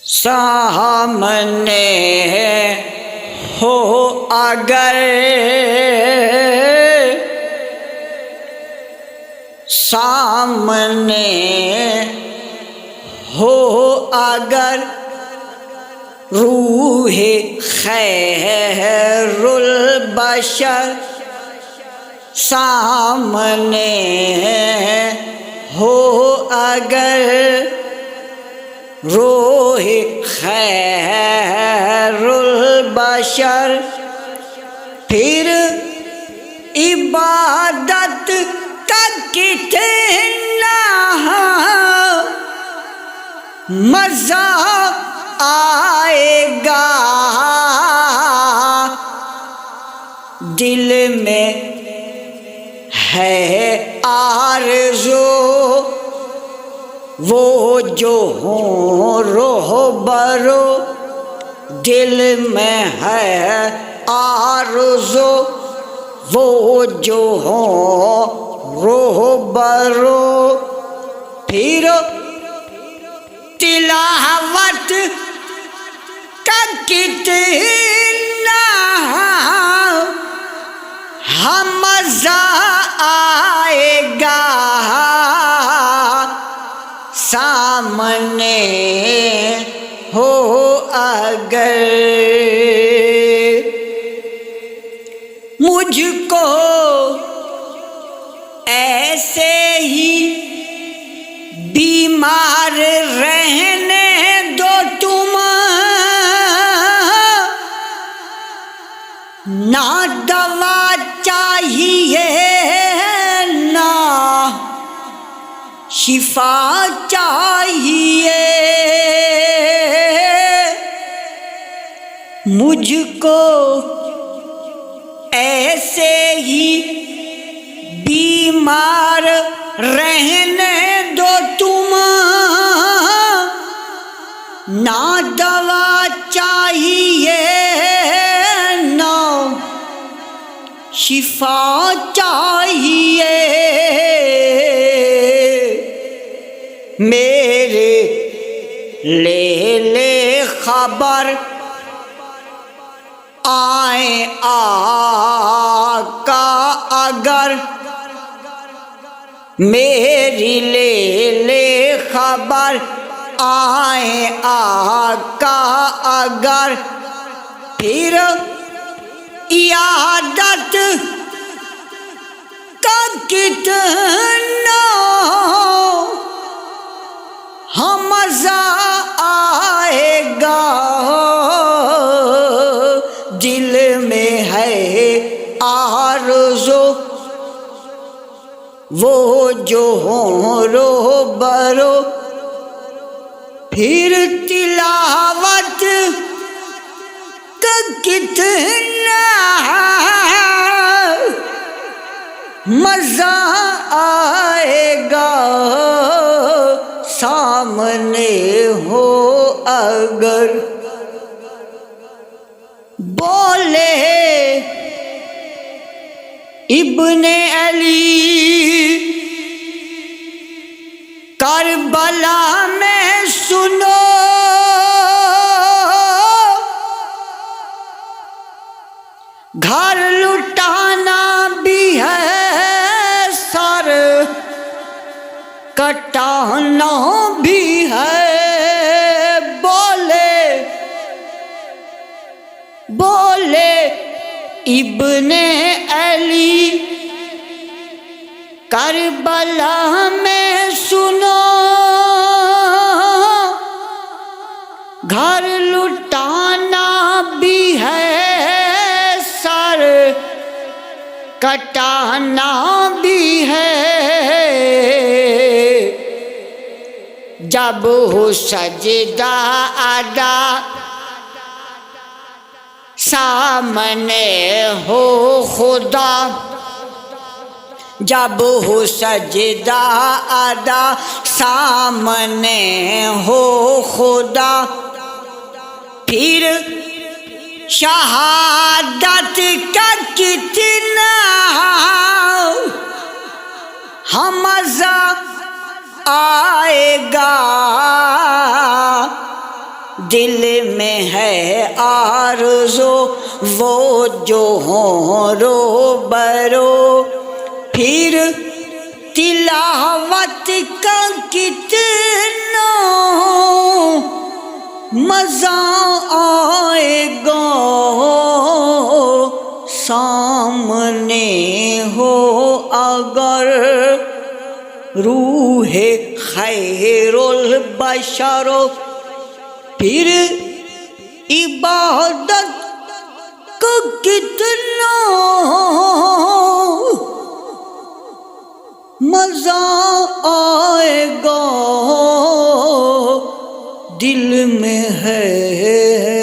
سامنے ہو اگر سامنے ہو اگر روح خیر البشر سامنے ہو اگر روح خیر البشر پھر عبادت کا کتنا مزہ آئے گا، دل میں ہے آرزو وہ جو ہوں رہبرو، دل میں ہے آرزو وہ جو ہوں رہبرو، پھر تلاوت کا کتنا مزہ آئے گا، سامنے ہو اگر مجھ کو ایسے ہی بیمار رہنے دو تم، نہ دوا چاہیے نہ شفا چاہیے، مجھ کو ایسے ہی بیمار رہنے دو تم، نہ دوا چاہیے نہ شفا چاہیے، میرے لے خبر آئیں آقا اگر، میری لے خبر آئیں آقا اگر، پھر عیادت کا کتنا مزہ آئے گا، دل میں ہے آرزو وہ جو ہوں رہبرو، پھر تلاوت کا کتنا مزہ آئے گا، سامنے ہو اگر بولے ابن علی کربلا میں سنو، گھر لٹانا بھی ہے سر کٹانا بھی ہے، بولے ابن علی کربلا میں سنو، گھر لٹانا بھی ہے سر کٹانا بھی ہے، جب ہو سجدہ ادا سامنے ہو خدا، جب ہو سجدہ ادا سامنے ہو خدا، پھر شہادت کا کتنا مزہ آئے گا، دل میں ہے آرزو وہ جو ہوں روبرو پھر تلاوت کا کتنا مزہ آئے گا سامنے ہو اگر روح خیر البشر پھر عبادت کا کتنا مزہ آئے گا دل میں ہے